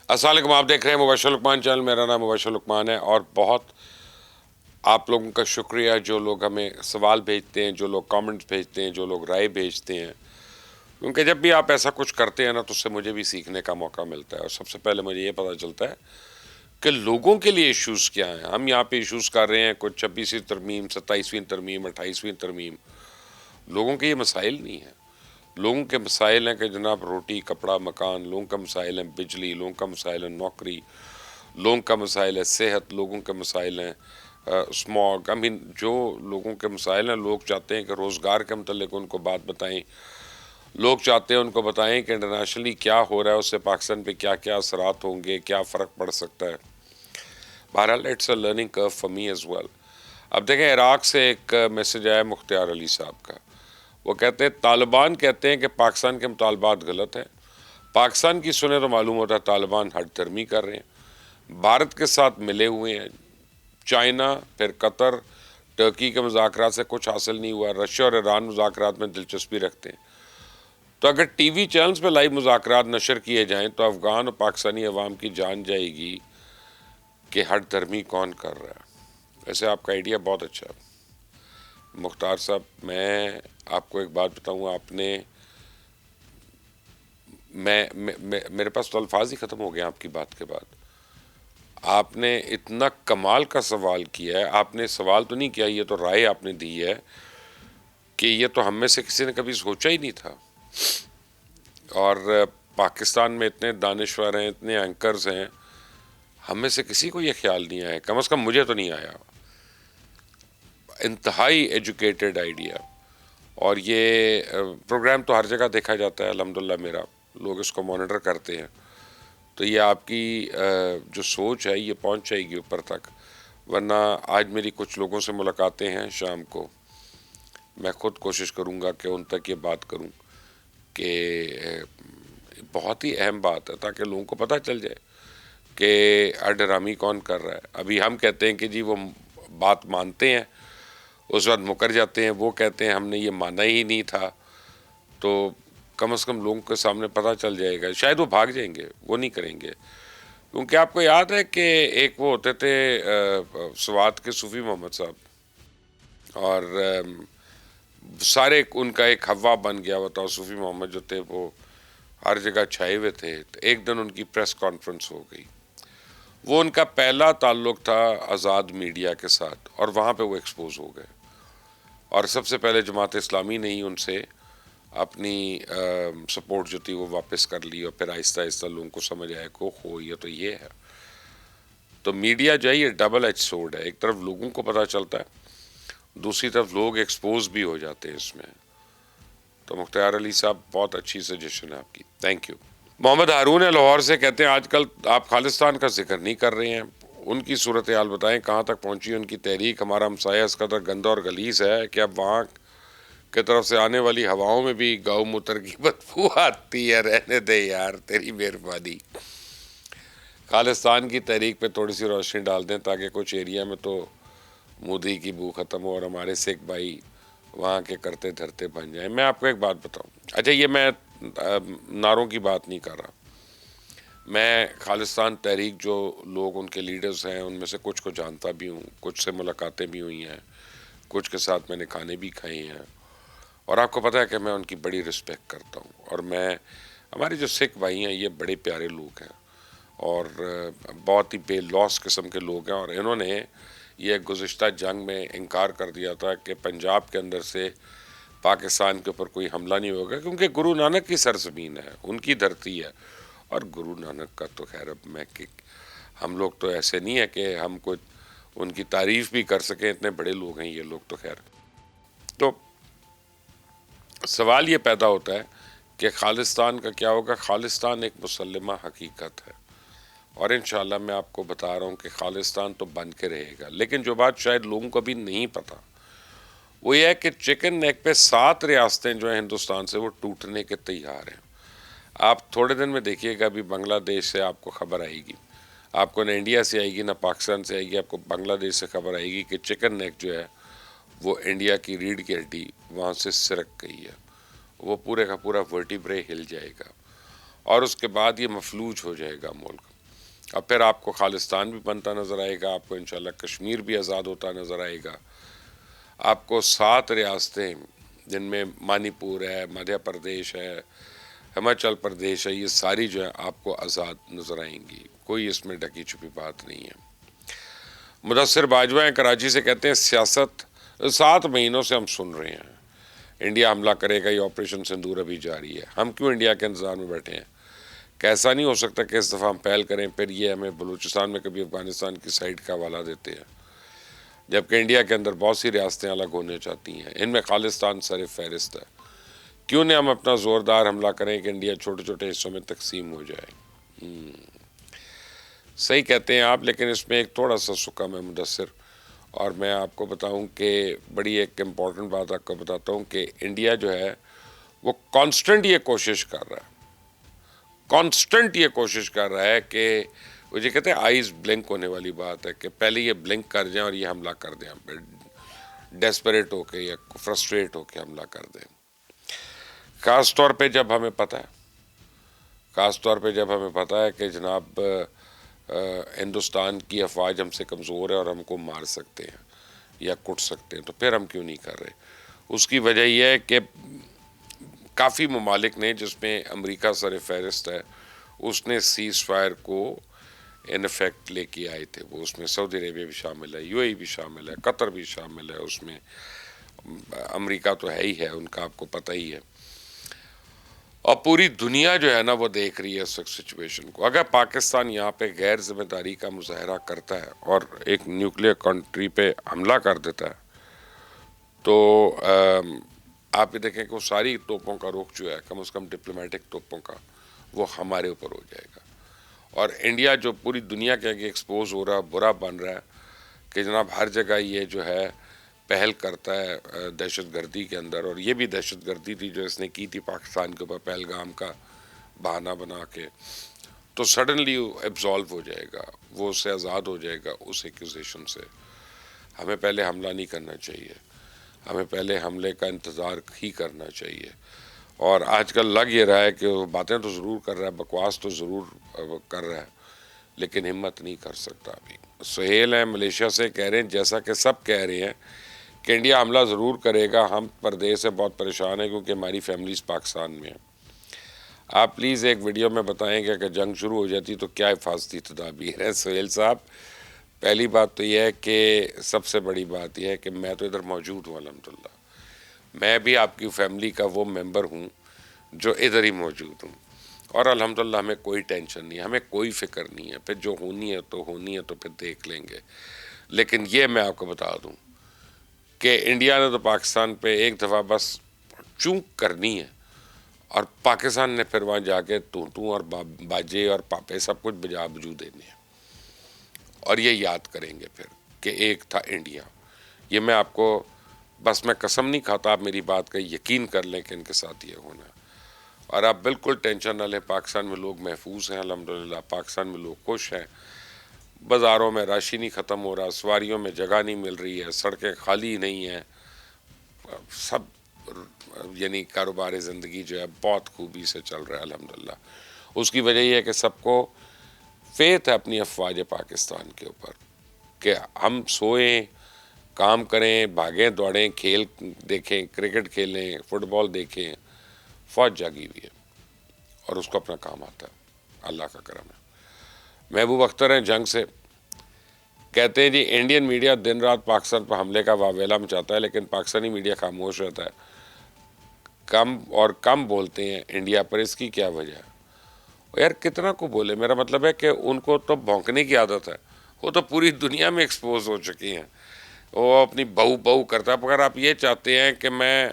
السلام علیکم، آپ دیکھ رہے ہیں مبشر لقمان چینل. میرا نام مبشر لقمان ہے اور بہت آپ لوگوں کا شکریہ جو لوگ ہمیں سوال بھیجتے ہیں، جو لوگ کامنٹس بھیجتے ہیں، جو لوگ رائے بھیجتے ہیں. کیونکہ جب بھی آپ ایسا کچھ کرتے ہیں نا تو اس سے مجھے بھی سیکھنے کا موقع ملتا ہے، اور سب سے پہلے مجھے یہ پتہ چلتا ہے کہ لوگوں کے لیے ایشوز کیا ہیں. ہم یہاں پہ ایشوز کر رہے ہیں کچھ 26ویں ترمیم، 27ویں ترمیم، 28ویں ترمیم. لوگوں کے یہ مسائل نہیں ہیں. لوگوں کے مسائل ہیں کہ جناب روٹی، کپڑا، مکان. لوگوں کا مسائل ہیں بجلی. لوگوں کا مسائل ہے نوکری. لوگوں کا مسائل ہے صحت. لوگوں کے مسائل ہیں اسموگ. جو لوگوں کے مسائل ہیں، لوگ چاہتے ہیں کہ روزگار کے متعلق ان کو بات بتائیں. لوگ چاہتے ہیں ان کو بتائیں کہ انٹرنیشنلی کیا ہو رہا ہے، اس سے پاکستان پہ کیا کیا اثرات ہوں گے، کیا فرق پڑ سکتا ہے. بہرحال it's a learning curve for me as well. اب دیکھیں، عراق سے ایک میسج آیا مختار علی صاحب کا. وہ کہتے ہیں طالبان کہتے ہیں کہ پاکستان کے مطالبات غلط ہیں. پاکستان کی سنیں تو معلوم ہوتا ہے طالبان ہٹ دھرمی کر رہے ہیں، بھارت کے ساتھ ملے ہوئے ہیں. چائنا، پھر قطر، ٹرکی کے مذاکرات سے کچھ حاصل نہیں ہوا. رشیا اور ایران مذاکرات میں دلچسپی رکھتے ہیں. تو اگر ٹی وی چینلز پہ لائیو مذاکرات نشر کیے جائیں تو افغان اور پاکستانی عوام کی جان جائے گی کہ ہٹ دھرمی کون کر رہا ہے. ویسے آپ کا آئیڈیا بہت اچھا ہے مختار صاحب. میں آپ کو ایک بات بتاؤں. آپ نے میرے پاس تو الفاظ ہی ختم ہو گئے آپ کی بات کے بعد. آپ نے اتنا کمال کا سوال کیا ہے. آپ نے سوال تو نہیں کیا، یہ تو رائے آپ نے دی ہے کہ یہ تو ہم میں سے کسی نے کبھی سوچا ہی نہیں تھا. اور پاکستان میں اتنے دانشور ہیں، اتنے اینکرز ہیں، ہم میں سے کسی کو یہ خیال نہیں آیا. کم از کم مجھے تو نہیں آیا. انتہائی ایجوکیٹڈ آئیڈیا. اور یہ پروگرام تو ہر جگہ دیکھا جاتا ہے الحمدللہ. میرا لوگ اس کو مانیٹر کرتے ہیں. تو یہ آپ کی جو سوچ ہے یہ پہنچ جائے گی اوپر تک. ورنہ آج میری کچھ لوگوں سے ملاقاتیں ہیں شام کو. میں خود کوشش کروں گا کہ ان تک یہ بات کروں کہ بہت ہی اہم بات ہے، تاکہ لوگوں کو پتہ چل جائے کہ ہٹ کون کر رہا ہے. ابھی ہم کہتے ہیں کہ جی وہ بات مانتے ہیں، اس وقت مکر جاتے ہیں. وہ کہتے ہیں ہم نے یہ مانا ہی نہیں تھا. تو کم از کم لوگوں کے سامنے پتہ چل جائے گا. شاید وہ بھاگ جائیں گے، وہ نہیں کریں گے. کیونکہ آپ کو یاد ہے کہ ایک وہ ہوتے تھے سوات کے صوفی محمد صاحب، اور سارے ان کا ایک ہوا بن گیا ہوا تھا. صوفی محمد جو تھے وہ ہر جگہ چھائے ہوئے تھے. تو ایک دن ان کی پریس کانفرنس ہو گئی. وہ ان کا پہلا تعلق تھا آزاد میڈیا کے ساتھ، اور وہاں پہ وہ ایکسپوز ہو گئے. اور سب سے پہلے جماعت اسلامی نے ہی ان سے اپنی سپورٹ جو تھی وہ واپس کر لی. اور پھر آہستہ آہستہ لوگوں کو سمجھ آیا کہ ہو یہ تو یہ ہے. تو میڈیا جو ہے یہ ڈبل ایج سورڈ ہے. ایک طرف لوگوں کو پتہ چلتا ہے، دوسری طرف لوگ ایکسپوز بھی ہو جاتے ہیں اس میں. تو مختار علی صاحب بہت اچھی سجیشن ہے آپ کی، تھینک یو. محمد ہارون ہے لاہور سے. کہتے ہیں آج کل آپ خالصتان کا ذکر نہیں کر رہے ہیں. ان کی صورتحال بتائیں، کہاں تک پہنچی ان کی تحریک. ہمارا ہمسایہ اس قدر گندا اور غلیظ ہے کہ اب وہاں کی طرف سے آنے والی ہواؤں میں بھی گاؤں موتر کی بدبو آتی ہے. رہنے دے یار، تیری مہربانی. خالصتان کی تحریک پہ تھوڑی سی روشنی ڈال دیں تاکہ کچھ ایریا میں تو مودی کی بو ختم ہو اور ہمارے سکھ بھائی وہاں کے کرتے دھرتے بن جائیں. میں آپ کو ایک بات بتاؤں. اچھا، یہ میں نعروں کی بات نہیں کر رہا. میں خالصتان تحریک جو لوگ ان کے لیڈرز ہیں ان میں سے کچھ کو جانتا بھی ہوں، کچھ سے ملاقاتیں بھی ہوئی ہیں، کچھ کے ساتھ میں نے کھانے بھی کھائے ہیں. اور آپ کو پتہ ہے کہ میں ان کی بڑی رسپیکٹ کرتا ہوں. اور ہمارے جو سکھ بھائی ہیں یہ بڑے پیارے لوگ ہیں اور بہت ہی بے لوس قسم کے لوگ ہیں. اور انہوں نے یہ گزشتہ جنگ میں انکار کر دیا تھا کہ پنجاب کے اندر سے پاکستان کے اوپر کوئی حملہ نہیں ہوگا، کیونکہ گرو نانک کی سرزمین ہے، ان کی دھرتی ہے. اور گرو نانک کا تو خیر اب ہم لوگ تو ایسے نہیں ہیں کہ ہم کوئی ان کی تعریف بھی کر سکیں. اتنے بڑے لوگ ہیں یہ لوگ تو خیر. تو سوال یہ پیدا ہوتا ہے کہ خالصتان کا کیا ہوگا. خالصتان ایک مسلمہ حقیقت ہے، اور انشاءاللہ میں آپ کو بتا رہا ہوں کہ خالصتان تو بن کے رہے گا. لیکن جو بات شاید لوگوں کو بھی نہیں پتا وہ یہ ہے کہ چکن نیک پہ 7 ریاستیں جو ہیں ہندوستان سے وہ ٹوٹنے کے تیار ہیں. آپ تھوڑے دن میں دیکھیے گا. ابھی بنگلہ دیش سے آپ کو خبر آئے گی. آپ کو نہ انڈیا سے آئے گی نہ پاکستان سے آئے گی. آپ کو بنگلہ دیش سے خبر آئے گی کہ چکن نیک جو ہے وہ انڈیا کی ریڑھ کی ہڈی وہاں سے سرک گئی ہے. وہ پورے کا پورا ورٹیبرے ہل جائے گا اور اس کے بعد یہ مفلوج ہو جائے گا ملک. اب پھر آپ کو خالستان بھی بنتا نظر آئے گا، آپ کو انشاءاللہ کشمیر بھی آزاد ہوتا نظر آئے گا، آپ کو 7 ریاستیں جن میں منی پور ہے، مدھیہ پردیش ہے، ہماچل پردیش ہے، یہ ساری جو ہے آپ کو آزاد نظر آئیں گی، کوئی اس میں ڈکی چھپی بات نہیں ہے۔ مدثر باجوہ ہیں کراچی سے، کہتے ہیں سیاست 7 مہینوں سے ہم سن رہے ہیں انڈیا حملہ کرے گا، یہ آپریشن سندور ابھی جاری ہے، ہم کیوں انڈیا کے انتظار میں بیٹھے ہیں؟ کیسا نہیں ہو سکتا کہ اس دفعہ ہم پہل کریں، پھر یہ ہمیں بلوچستان میں کبھی افغانستان کی سائڈ کا حوالہ دیتے ہیں، جبکہ انڈیا کے اندر بہت سی ریاستیں الگ ہونے چاہتی ہیں، ان میں خالستان سر فہرست ہے۔ کیوں نہیں ہم اپنا زوردار حملہ کریں کہ انڈیا چھوٹے چھوٹے حصوں میں تقسیم ہو جائے؟ صحیح کہتے ہیں آپ، لیکن اس میں ایک تھوڑا سا سکم ہے مدثر، اور میں آپ کو بتاؤں کہ بڑی ایک امپورٹنٹ بات آپ کو بتاتا ہوں کہ انڈیا جو ہے وہ کانسٹنٹ یہ کوشش کر رہا ہے، کانسٹنٹ یہ کوشش کر رہا ہے کہ وہ یہ کہتے ہیں آئیز بلنک ہونے والی بات ہے کہ پہلے یہ بلنک کر جائیں اور یہ حملہ کر دیں، پھر ڈیسپریٹ ہو کے یا فرسٹریٹ ہو کے حملہ کر دیں۔ خاص طور پہ جب ہمیں پتہ ہے، خاص طور پہ جب ہمیں پتہ ہے کہ جناب ہندوستان کی افواج ہم سے کمزور ہے اور ہم کو مار سکتے ہیں یا کٹ سکتے ہیں، تو پھر ہم کیوں نہیں کر رہے؟ اس کی وجہ یہ ہے کہ کافی ممالک نے، جس میں امریکہ سر فہرست ہے، اس نے سیز فائر کو ان افیکٹ لے کے آئے تھے، وہ اس میں سعودی عربیہ بھی شامل ہے، یو اے ای بھی شامل ہے، قطر بھی شامل ہے، اس میں امریکہ تو ہے ہی ہے، ان کا آپ کو پتہ ہی ہے، اور پوری دنیا جو ہے نا وہ دیکھ رہی ہے اس سچویشن کو۔ اگر پاکستان یہاں پہ غیر ذمہ داری کا مظاہرہ کرتا ہے اور ایک نیوکلیر کنٹری پہ حملہ کر دیتا ہے، تو آپ یہ دیکھیں کہ وہ ساری توپوں کا رخ جو ہے، کم از کم ڈپلومیٹک توپوں کا، وہ ہمارے اوپر ہو جائے گا، اور انڈیا جو پوری دنیا کے آگے ایکسپوز ہو رہا ہے، برا بن رہا ہے کہ جناب ہر جگہ یہ جو ہے پہل کرتا ہے دہشت گردی کے اندر، اور یہ بھی دہشت گردی تھی جو اس نے کی تھی پاکستان کے اوپر پہلگام کا بہانہ بنا کے، تو سڈنلی ایبزالو ہو جائے گا، وہ اس سے آزاد ہو جائے گا اس ایکوزیشن سے۔ ہمیں پہلے حملہ نہیں کرنا چاہیے، ہمیں پہلے حملے کا انتظار ہی کرنا چاہیے، اور آج کل لگ یہ رہا ہے کہ وہ باتیں تو ضرور کر رہا ہے، بکواس تو ضرور کر رہا ہے، لیکن ہمت نہیں کر سکتا ابھی۔ سہیل ہیں ملیشیا سے، کہہ رہے ہیں جیسا کہ سب کہہ رہے ہیں کہ انڈیا حملہ ضرور کرے گا، ہم پردیس سے بہت پریشان ہیں کیونکہ ہماری فیملیز پاکستان میں ہیں۔ آپ پلیز ایک ویڈیو میں بتائیں کہ اگر جنگ شروع ہو جاتی تو کیا حفاظتی تدابیر ہیں؟ سہیل صاحب، پہلی بات تو یہ ہے کہ سب سے بڑی بات یہ ہے کہ میں تو ادھر موجود ہوں الحمدللہ، میں بھی آپ کی فیملی کا وہ ممبر ہوں جو ادھر ہی موجود ہوں، اور الحمدللہ ہمیں کوئی ٹینشن نہیں ہے، ہمیں کوئی فکر نہیں ہے، پھر جو ہونی ہے تو ہونی ہے تو پھر دیکھ لیں گے۔ لیکن یہ میں آپ کو بتا دوں کہ انڈیا نے تو پاکستان پہ ایک دفعہ بس چونک کرنی ہے، اور پاکستان نے پھر وہاں جا کے تو اور باجے اور پاپے سب کچھ بجا بجو دینے ہیں، اور یہ یاد کریں گے پھر کہ ایک تھا انڈیا۔ یہ میں آپ کو بس میں قسم نہیں کھاتا، آپ میری بات کا یقین کر لیں کہ ان کے ساتھ یہ ہونا ہے، اور آپ بالکل ٹینشن نہ لیں، پاکستان میں لوگ محفوظ ہیں الحمدللہ، پاکستان میں لوگ خوش ہیں، بازاروں میں رش ہی نہیں ختم ہو رہا، سواریوں میں جگہ نہیں مل رہی ہے، سڑکیں خالی نہیں ہیں، سب یعنی کاروبار زندگی جو ہے بہت خوبی سے چل رہا ہے الحمدللہ۔ اس کی وجہ یہ ہے کہ سب کو فیتھ ہے اپنی افواج پاکستان کے اوپر کہ ہم سوئیں، کام کریں، بھاگیں دوڑیں، کھیل دیکھیں، کرکٹ کھیلیں، فٹ بال دیکھیں، فوج جاگی ہوئی ہے اور اس کو اپنا کام آتا ہے، اللہ کا کرم ہے۔ محبوب اختر ہیں جنگ سے، کہتے ہیں جی انڈین میڈیا دن رات پاکستان پر حملے کا واویلا مچاتا ہے لیکن پاکستانی میڈیا خاموش رہتا ہے، کم بولتے ہیں انڈیا پر، اس کی کیا وجہ ہے؟ یار کتنا کو بولے، میرا مطلب ہے کہ ان کو تو بھونکنے کی عادت ہے، وہ تو پوری دنیا میں ایکسپوز ہو چکی ہیں، وہ اپنی بہو کرتا ہے۔ اگر آپ یہ چاہتے ہیں کہ میں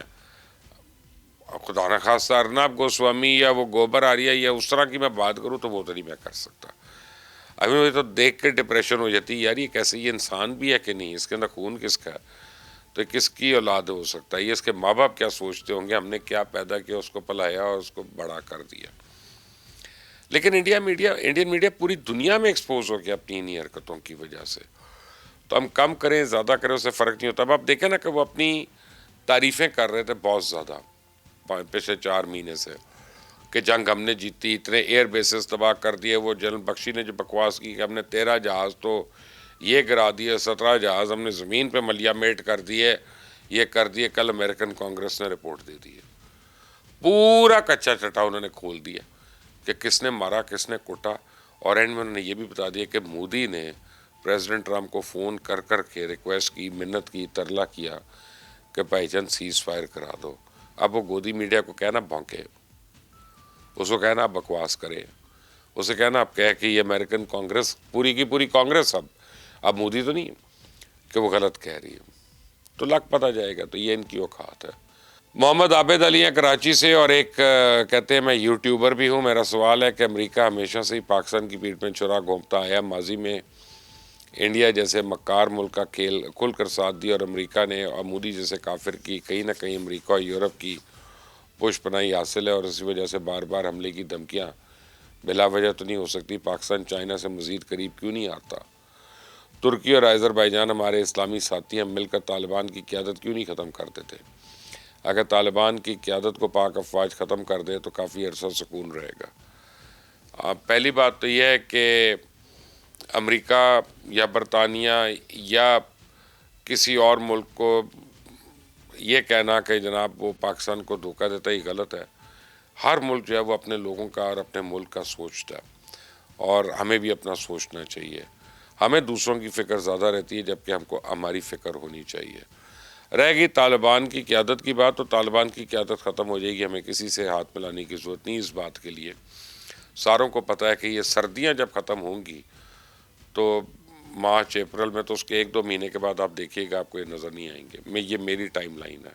خدا نخواستہ ارنب گوسوامی یا وہ گوبر آریہ یا اس طرح کی میں بات کروں تو وہ تو نہیں میں کر سکتا۔ ابھی مجھے تو دیکھ کے ڈپریشن ہو جاتی ہے، یار یہ کیسے، یہ انسان بھی ہے کہ نہیں، اس کے اندر خون کس کا ہے، تو کس کی اولاد ہو سکتا ہے، یہ اس کے ماں باپ کیا سوچتے ہوں گے، ہم نے کیا پیدا کیا، اس کو پلایا اور اس کو بڑا کر دیا۔ لیکن انڈین میڈیا پوری دنیا میں ایکسپوز ہو گیا اپنی انہی حرکتوں کی وجہ سے، تو ہم کم کریں زیادہ کریں اس سے فرق نہیں ہوتا۔ اب آپ دیکھیں نا کہ وہ اپنی تعریفیں کر رہے تھے بہت زیادہ پچھلے 4 مہینے سے کہ جنگ ہم نے جیتی، اتنے ایئر بیسز تباہ کر دیے. وہ جنرل بخشی نے جو بکواس کی کہ ہم نے 13 جہاز تو یہ گرا دیے، 17 جہاز ہم نے زمین پہ ملیامیٹ کر دیے، یہ کر دیے. کل امریکن کانگریس نے رپورٹ دے دی ہے، پورا کچا چٹا انہوں نے کھول دیا کہ کس نے مارا، کس نے کوٹا. اور اینڈ میں انہوں نے یہ بھی بتا دیا کہ مودی نے پریزیڈنٹ ٹرمپ کو فون کر کر کے ریکویسٹ کی، منت کی، ترلا کیا کہ بھائی جان سیز فائر کرا دو. اب وہ گودی میڈیا کو کہنا بھونکے، اس کو کہنا آپ بکواس کرے، اسے کہنا آپ کہہ کہ یہ امریکن کانگریس پوری کی پوری کانگریس اب مودی تو نہیں کہ وہ غلط کہہ رہی ہے، تو لگ پتہ جائے گا. تو یہ ان کی اوقات ہے. محمد عابد علی ہیں کراچی سے، اور ایک کہتے ہیں میں یوٹیوبر بھی ہوں. میرا سوال ہے کہ امریکہ ہمیشہ سے ہی پاکستان کی پیٹھ میں چھرا گھونپتا آیا، ماضی میں انڈیا جیسے مکار ملک کا کھیل کھل کر ساتھ دیا، اور امریکہ نے اور مودی جیسے کافر کی کہیں نہ کہیں امریکہ اور یورپ کی پوش پناہی حاصل ہے، اور اسی وجہ سے بار بار حملے کی دھمکیاں بلا وجہ تو نہیں ہو سکتی. پاکستان چائنا سے مزید قریب کیوں نہیں آتا؟ ترکی اور آذربائیجان ہمارے اسلامی ساتھی ہیں، مل کر طالبان کی قیادت کیوں نہیں ختم کرتے تھے؟ اگر طالبان کی قیادت کو پاک افواج ختم کر دے تو کافی عرصہ سکون رہے گا. پہلی بات تو یہ ہے کہ امریکہ یا برطانیہ یا کسی اور ملک کو یہ کہنا کہ جناب وہ پاکستان کو دھوکہ دیتا ہے، یہ غلط ہے. ہر ملک جو ہے وہ اپنے لوگوں کا اور اپنے ملک کا سوچتا ہے، اور ہمیں بھی اپنا سوچنا چاہیے. ہمیں دوسروں کی فکر زیادہ رہتی ہے جبکہ ہم کو ہماری فکر ہونی چاہیے. رہ گئی طالبان کی قیادت کی بات، تو طالبان کی قیادت ختم ہو جائے گی، ہمیں کسی سے ہاتھ ملانے کی ضرورت نہیں اس بات کے لیے. ساروں کو پتہ ہے کہ یہ سردیاں جب ختم ہوں گی تو مارچ اپریل میں، تو اس کے 1-2 مہینے کے بعد آپ دیکھیے گا آپ کو یہ نظر نہیں آئیں گے. یہ میری ٹائم لائن ہے،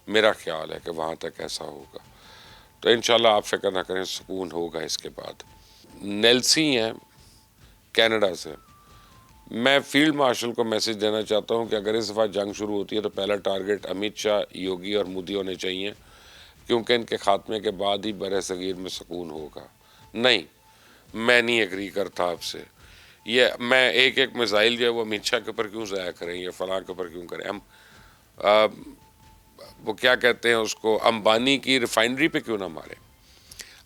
میرا خیال ہے کہ وہاں تک ایسا ہوگا. تو انشاءاللہ آپ فکر نہ کریں، سکون ہوگا اس کے بعد. نیلسی ہیں کینیڈا سے. میں فیلڈ مارشل کو میسج دینا چاہتا ہوں کہ اگر اس دفعہ جنگ شروع ہوتی ہے تو پہلا ٹارگٹ امت شاہ، یوگی اور مودی ہونے چاہیے، کیونکہ ان کے خاتمے کے بعد ہی بر صغیر میں سکون ہوگا. نہیں، میں نہیں ایگری کرتا آپ سے. یہ میں ایک میزائل جو ہے وہ امت شاہ کے اوپر کیوں ضائع کریں یا فلاں کے اوپر کیوں کریں؟ ہم وہ کیا کہتے ہیں اس کو، امبانی کی ریفائنری پہ کیوں نہ ماریں؟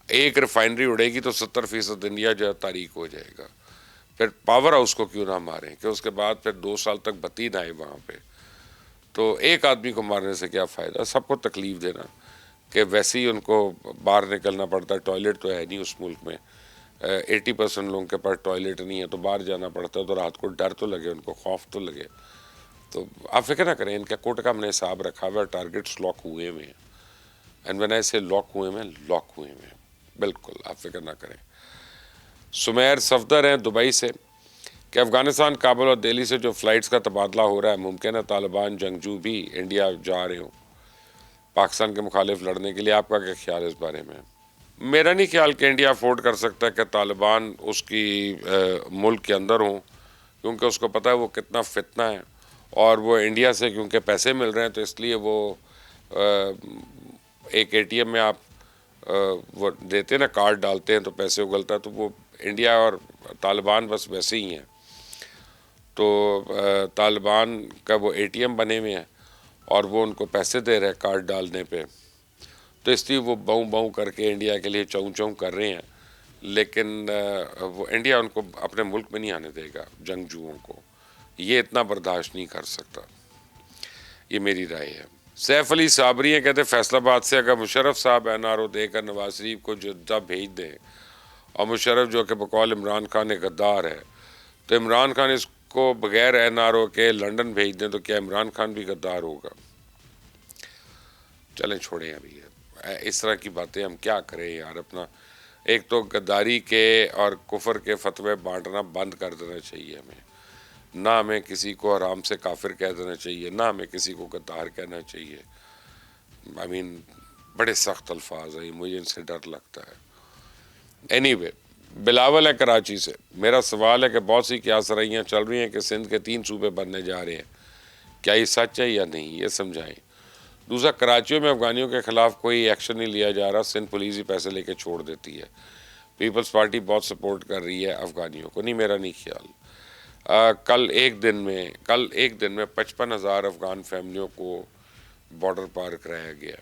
ایک ریفائنری اڑے گی تو 70% انڈیا جو ہے تاریک ہو جائے گا. پھر پاور ہاؤس کو کیوں نہ ماریں کہ اس کے بعد پھر 2 سال تک بتی نہ آئے وہاں پہ؟ تو ایک آدمی کو مارنے سے کیا فائدہ؟ سب کو تکلیف دینا کہ ویسے ہی ان کو باہر نکلنا پڑتا ہے. ٹوائلٹ تو ہے نہیں اس ملک میں، 80% لوگوں کے پاس ٹوائلٹ نہیں ہے، تو باہر جانا پڑتا ہے. تو رات کو ڈر تو لگے ان کو، خوف تو لگے. تو آپ فکر نہ کریں، ان کا کوٹ کا ہم نے حساب رکھا ہوا ہے، ٹارگٹس لاک ہوئے ہوئے ہیں. اینڈ وین آئی سے لاک ہوئے ہوئے ہیں، لاک ہوئے ہوئے ہیں بالکل، آپ فکر نہ کریں. سمیر صفدر ہیں دبئی سے کہ افغانستان، کابل اور دہلی سے جو فلائٹس کا تبادلہ ہو رہا ہے، ممکن ہے طالبان جنگجو بھی انڈیا جا رہے ہوں پاکستان کے مخالف لڑنے کے لیے. آپ کا کیا خیال ہے اس بارے میں؟ میرا نہیں خیال کہ انڈیا افورڈ کر سکتا ہے کہ طالبان اس کی ملک کے اندر ہوں، کیونکہ اس کو پتہ ہے وہ کتنا فتنہ ہے، اور وہ انڈیا سے کیونکہ پیسے مل رہے ہیں تو اس لیے وہ ایک اے ٹی ایم میں آپ وہ دیتے نا، کارڈ ڈالتے ہیں تو پیسے اگلتا ہے. تو وہ انڈیا اور طالبان بس ویسے ہی ہیں. تو طالبان کا وہ اے ٹی ایم بنے ہوئے ہیں اور وہ ان کو پیسے دے رہے ہیں کارڈ ڈالنے پہ، تو اس لیے وہ باؤں باؤں کر کے انڈیا کے لیے چوں چوں کر رہے ہیں. لیکن وہ انڈیا ان کو اپنے ملک میں نہیں آنے دے گا، جنگجوؤں کو یہ اتنا برداشت نہیں کر سکتا. یہ میری رائے ہے. سیف علی صابری ہیں، کہتے ہیں فیصل آباد سے اگر مشرف صاحب این آر او دے کر نواز شریف کو جدہ بھیج دیں، اور مشرف جو کہ بقول عمران خان ایک غدار ہے، تو عمران خان اس کو بغیر این آر او کے لنڈن بھیج دیں، تو کیا عمران خان بھی غدار ہوگا؟ چلیں چھوڑیں ابھی اس طرح کی باتیں ہم کیا کریں یار. اپنا ایک تو غداری کے اور کفر کے فتوے بانٹنا بند کر دینا چاہیے ہمیں. نہ ہمیں کسی کو حرام سے کافر کہہ دینا چاہیے، نہ ہمیں کسی کو غدار کہنا چاہیے. بڑے سخت الفاظ ہیں، مجھے ان سے ڈر لگتا ہے. اینی وے، بلاول ہے کراچی سے. میرا سوال ہے کہ بہت سی کیا سرائیاں چل رہی ہیں کہ سندھ کے 3 صوبے بننے جا رہے ہیں، کیا یہ سچ ہے یا نہیں؟ یہ سمجھائیں. دوسرا، کراچیوں میں افغانیوں کے خلاف کوئی ایکشن نہیں لیا جا رہا، سندھ پولیس ہی پیسے لے کے چھوڑ دیتی ہے. پیپلز پارٹی بہت سپورٹ کر رہی ہے افغانیوں کو. نہیں، میرا نہیں خیال. کل ایک دن میں 55,000 افغان فیملیوں کو بارڈر پار کرایا گیا.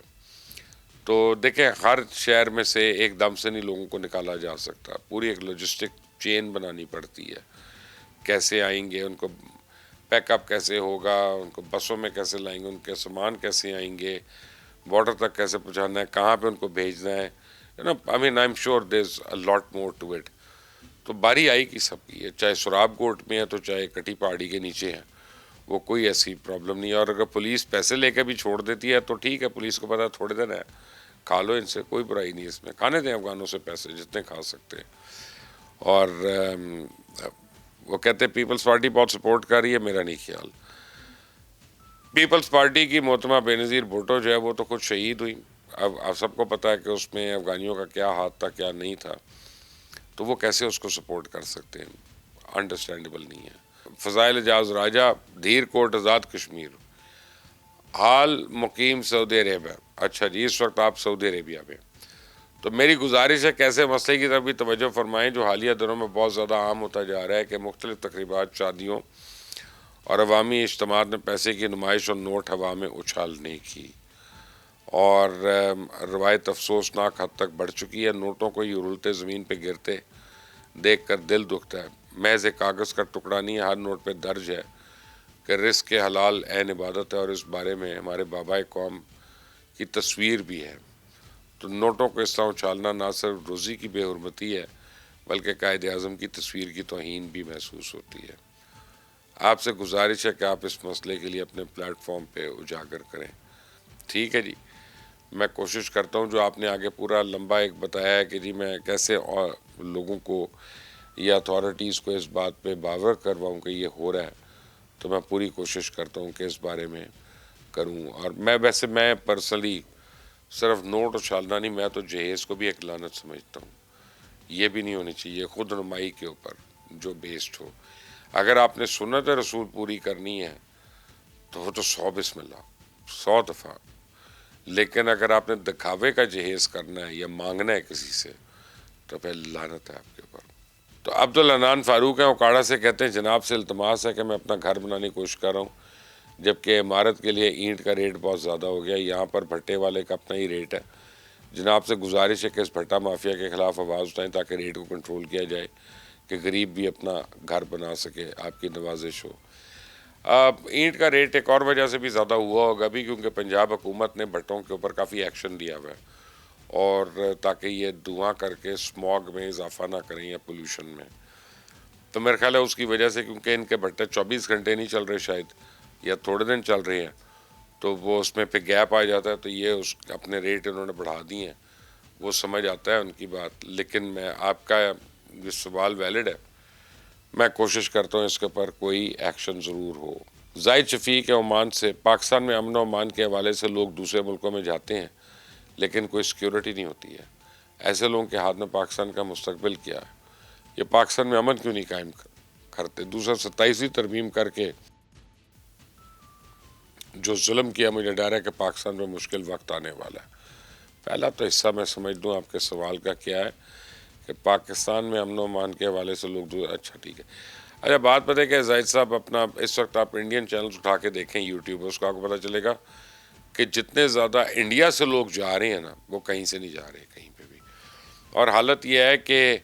تو دیکھیں ہر شہر میں سے ایک دم سے نہیں لوگوں کو نکالا جا سکتا، پوری ایک لاجسٹک چین بنانی پڑتی ہے. کیسے آئیں گے، ان کو پیک اپ کیسے ہوگا، ان کو بسوں میں کیسے لائیں گے، ان کے سامان کیسے آئیں گے، بارڈر تک کیسے پہنچانا ہے، کہاں پہ ان کو بھیجنا ہے. I mean I am sure there is a lot more to it. تو باری آئی کی سب کی ہے، چاہے سراب کوٹ میں ہے تو چاہے کٹی پہاڑی کے نیچے ہے، وہ کوئی ایسی پرابلم نہیں ہے. اور اگر پولیس پیسے لے کے بھی چھوڑ دیتی ہے تو ٹھیک ہے، پولیس کو پتا تھوڑے دن ہے، کھا لو ان سے، کوئی برائی نہیں اس میں، کھانے دیں افغانوں سے پیسے جتنے کھا سکتے ہیں. اور وہ کہتے ہیں پیپلز پارٹی بہت سپورٹ کر رہی ہے، میرا نہیں خیال. پیپلز پارٹی کی محترمہ بے نظیر بھٹو جو ہے وہ تو خود شہید ہوئی. اب آپ سب کو پتا ہے کہ اس میں افغانیوں کا کیا ہاتھ تھا کیا نہیں تھا، تو وہ کیسے اس کو سپورٹ کر سکتے ہیں، انڈرسٹینڈیبل نہیں ہے. فضائل اعجاز راجہ، دھیر کوٹ آزاد کشمیر، حال مقیم سعودی عربیہ. اچھا جی، اس وقت آپ سعودی عربیہ میں. تو میری گزارش ہے کیسے مسئلے کی طرف بھی توجہ فرمائیں جو حالیہ دنوں میں بہت زیادہ عام ہوتا جا رہا ہے، کہ مختلف تقریبات، شادیوں اور عوامی اجتماعات میں پیسے کی نمائش اور نوٹ ہوا میں اچھالنے کی. اور روایت افسوسناک حد تک بڑھ چکی ہے. نوٹوں کو یہ رولتے زمین پہ گرتے دیکھ کر دل دکھتا ہے. محض ایک کاغذ کا ٹکڑا نہیں ہے، ہر نوٹ پہ درج ہے کہ رزق کے حلال عین عبادت ہے، اور اس بارے میں ہمارے بابائے قوم کی تصویر بھی ہے. تو نوٹوں کو اس طرح اچھالنا نہ صرف روزی کی بے حرمتی ہے بلکہ قائد اعظم کی تصویر کی توہین بھی محسوس ہوتی ہے. آپ سے گزارش ہے کہ آپ اس مسئلے کے لیے اپنے پلیٹ فارم پہ اجاگر کریں. ٹھیک ہے جی، میں کوشش کرتا ہوں. جو آپ نے آگے پورا لمبا ایک بتایا ہے کہ جی میں کیسے لوگوں کو یا اتھارٹیز کو اس بات پہ باور کرواؤں کہ یہ ہو رہا ہے، تو میں پوری کوشش کرتا ہوں کہ اس بارے میں کروں. اور میں پرسنلی صرف نوٹ اچھالنا نہیں، میں تو جہیز کو بھی ایک لعنت سمجھتا ہوں. یہ بھی نہیں ہونی چاہیے خود نمائی کے اوپر جو بیسڈ ہو. اگر آپ نے سنت رسول پوری کرنی ہے تو وہ تو 100 بسم اللہ 100 دفعہ. لیکن اگر آپ نے دکھاوے کا جہیز کرنا ہے یا مانگنا ہے کسی سے تو پھر لعنت ہے آپ کے اوپر. تو عبدالعنان فاروق ہیں اوکاڑا سے، کہتے ہیں جناب سے التماس ہے کہ میں اپنا گھر بنانے کی کوشش کر رہا ہوں، جبکہ عمارت کے لیے اینٹ کا ریٹ بہت زیادہ ہو گیا. یہاں پر بھٹے والے کا اپنا ہی ریٹ ہے. جناب سے گزارش ہے کہ اس بھٹا مافیا کے خلاف آواز اٹھائیں تاکہ ریٹ کو کنٹرول کیا جائے کہ غریب بھی اپنا گھر بنا سکے. آپ کی نوازش ہو. اینٹ کا ریٹ ایک اور وجہ سے بھی زیادہ ہوا ہوگا بھی، کیونکہ پنجاب حکومت نے بھٹوں کے اوپر کافی ایکشن لیا ہوا ہے، اور تاکہ یہ دھواں کر کے اسموگ میں اضافہ نہ کریں یا پولوشن میں. تو میرا خیال ہے اس کی وجہ سے، کیونکہ ان کے بھٹے 24 گھنٹے نہیں چل رہے شاید، یا تھوڑے دن چل رہے ہیں، تو وہ اس میں پہ گیپ آ جاتا ہے. تو یہ اپنے ریٹ انہوں نے بڑھا دیے ہیں. وہ سمجھ آتا ہے ان کی بات. لیکن میں آپ کا یہ سوال ویلڈ ہے، میں کوشش کرتا ہوں اس کے اوپر کوئی ایکشن ضرور ہو. زائد شفیق ہے عمان سے، پاکستان میں امن و امان کے حوالے سے لوگ دوسرے ملکوں میں جاتے ہیں لیکن کوئی سیکیورٹی نہیں ہوتی ہے. ایسے لوگوں کے ہاتھ میں پاکستان کا مستقبل کیا ہے؟ یہ پاکستان میں امن کیوں نہیں قائم کرتے؟ دوسرا 27ویں ترمیم کر کے جو ظلم کیا، مجھے ڈر ہے کہ پاکستان میں مشکل وقت آنے والا ہے. پہلا تو حصہ میں سمجھ دوں آپ کے سوال کا کیا ہے کہ پاکستان میں امن و امان کے حوالے سے لوگ اچھا ٹھیک ہے. اچھا بات پتہ ہے کہ زاہد صاحب اپنا اس وقت آپ انڈین چینلز اٹھا کے دیکھیں یوٹیوب، اس کو آپ کو پتہ چلے گا کہ جتنے زیادہ انڈیا سے لوگ جا رہے ہیں نا، وہ کہیں سے نہیں جا رہے کہیں پہ بھی. اور حالت یہ ہے کہ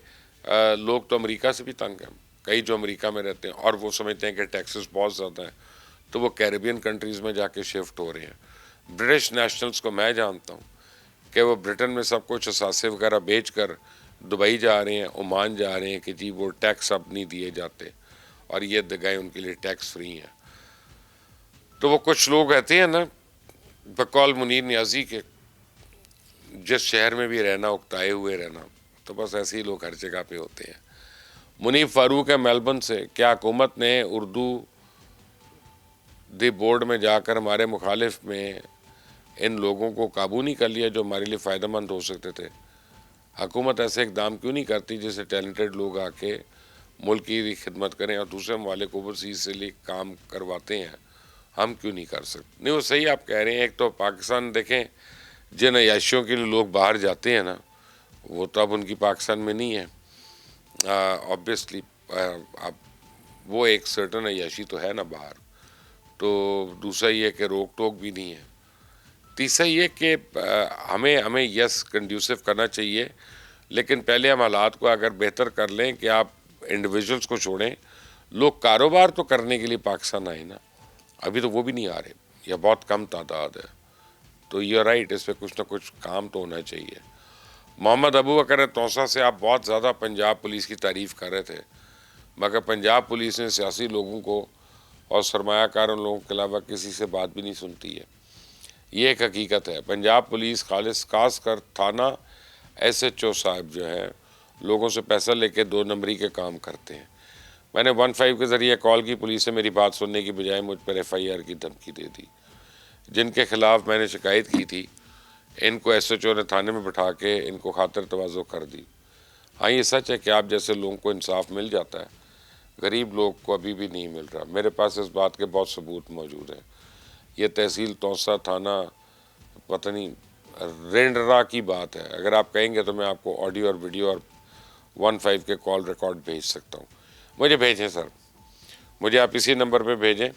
لوگ تو امریکہ سے بھی تنگ ہیں. کئی جو امریکہ میں رہتے ہیں اور وہ سمجھتے ہیں کہ ٹیکسز بہت زیادہ ہیں، تو وہ کیریبین کنٹریز میں جا کے شفٹ ہو رہے ہیں. برٹش نیشنلز کو میں جانتا ہوں کہ وہ برٹن میں سب کچھ اثاثے وغیرہ بیچ کر دبئی جا رہے ہیں، عمان جا رہے ہیں کہ جی وہ ٹیکس اب نہیں دیے جاتے، اور یہ جگہیں ان کے لیے ٹیکس فری ہیں. تو وہ کچھ لوگ رہتے ہیں نا بقول منیر نیازی کے، جس شہر میں بھی رہنا اکتائے ہوئے رہنا، تو بس ایسے ہی لوگ ہر جگہ پہ ہوتے ہیں. منیب فاروق ہے میلبرن سے، کیا حکومت نے اردو دی بورڈ میں جا کر ہمارے مخالف میں ان لوگوں کو قابو نہیں کر لیا جو ہمارے لیے فائدہ مند ہو سکتے تھے؟ حکومت ایسے اقدام کیوں نہیں کرتی جس سے ٹیلنٹڈ لوگ آ کے ملک کی خدمت کریں، اور دوسرے ممالک کو اوورسیز سے لے کام کرواتے ہیں؟ ہم کیوں نہیں کر سکتے؟ نہیں وہ صحیح آپ کہہ رہے ہیں. ایک تو پاکستان دیکھیں، جن عیاشیوں کے لیے لوگ باہر جاتے ہیں نا، وہ تو اب ان کی پاکستان میں نہیں ہے آبویسلی. اب وہ ایک سرٹن عیاشی تو ہے نا باہر. تو دوسرا یہ کہ روک ٹوک بھی نہیں ہے تیسرا یہ کہ ہمیں یس کنڈیوسو کرنا چاہیے، لیکن پہلے ہم حالات کو اگر بہتر کر لیں کہ آپ انڈیویجولس کو چھوڑیں، لوگ کاروبار تو کرنے کے لیے پاکستان آئے نا، ابھی تو وہ بھی نہیں آ رہے یا بہت کم تعداد ہے. تو یہ رائٹ، اس پہ کچھ نہ کچھ کام تو ہونا چاہیے. محمد ابو بکر توسہ سے آپ بہت زیادہ پنجاب پولیس کی تعریف کر رہے تھے، مگر پنجاب پولیس نے سیاسی لوگوں کو اور سرمایہ کار ان لوگوں کے علاوہ کسی سے بات بھی نہیں سنتی ہے. یہ ایک حقیقت ہے. پنجاب پولیس خاص کر تھانہ ایس ایچ او صاحب جو ہیں لوگوں سے پیسہ لے کے 2 نمبری کے کام کرتے ہیں. میں نے 15 کے ذریعے کال کی، پولیس سے میری بات سننے کی بجائے مجھ پر FIR کی دھمکی دے دی. جن کے خلاف میں نے شکایت کی تھی، ان کو ایس ایچ او نے تھانے میں بٹھا کے ان کو خاطر تواضع کر دی. ہاں یہ سچ ہے کہ آپ جیسے لوگوں کو انصاف مل جاتا ہے، غریب لوگ کو ابھی بھی نہیں مل رہا. میرے پاس اس بات کے بہت ثبوت موجود ہیں. یہ تحصیل توسہ تھانہ پتہ نہیں رینڈرا کی بات ہے. اگر آپ کہیں گے تو میں آپ کو آڈیو اور ویڈیو اور 15 کے کال ریکارڈ بھیج سکتا ہوں. مجھے بھیجیں سر، مجھے آپ اسی نمبر پہ بھیجیں،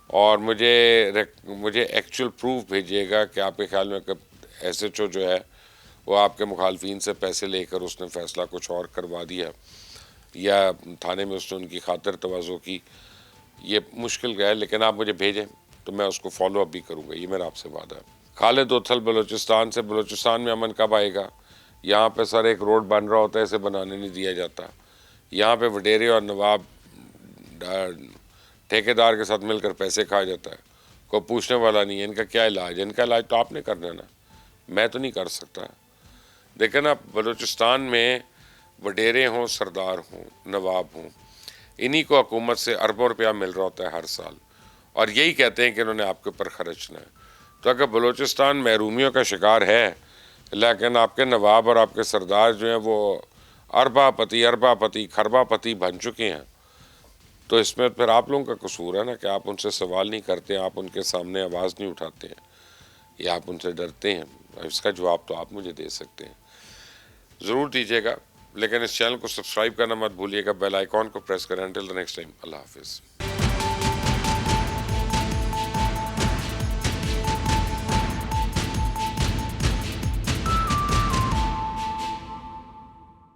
اور مجھے ایکچوئل پروف بھیجیے گا کہ آپ کے خیال میں ایس ایچ او جو ہے وہ آپ کے مخالفین سے پیسے لے کر اس نے فیصلہ کچھ اور کروا دیا، یا تھانے میں اس نے ان کی خاطر تواضع کی. یہ مشکل ہے، لیکن آپ مجھے بھیجیں تو میں اس کو فالو اپ بھی کروں گا. یہ میرا آپ سے وعدہ ہے. خالد اوتھل بلوچستان سے، بلوچستان میں امن کب آئے گا؟ یہاں پہ سر ایک روڈ بن رہا ہوتا ہے، اسے بنانے نہیں دیا جاتا. یہاں پہ وڈیرے اور نواب ٹھیکیدار کے ساتھ مل کر پیسے کھا جاتا ہے. کوئی پوچھنے والا نہیں ہے. ان کا کیا علاج ہے؟ ان کا علاج تو آپ نے کرنا نا، میں تو نہیں کر سکتا. دیکھیں نا، بلوچستان میں وڈیرے ہوں، سردار ہوں، نواب ہوں، انہی کو حکومت سے اربوں روپیہ مل رہا ہوتا ہے ہر سال، اور یہی کہتے ہیں کہ انہوں نے آپ کے اوپر خرچنا ہے. تو اگر بلوچستان محرومیوں کا شکار ہے، لیکن آپ کے نواب اور آپ کے سردار جو ہیں وہ اربا پتی کھربا پتی بن چکے ہیں، تو اس میں پھر آپ لوگوں کا قصور ہے نا کہ آپ ان سے سوال نہیں کرتے، آپ ان کے سامنے آواز نہیں اٹھاتے ہیں، یا آپ ان سے ڈرتے ہیں. اس کا جواب تو آپ مجھے دے سکتے ہیں، ضرور دیجیے گا. لیکن اس چینل کو سبسکرائب کرنا مت بھولیے گا، بیل آئیکن کو پریس کریں. انٹل دی نیکسٹ ٹائم، اللہ حافظ.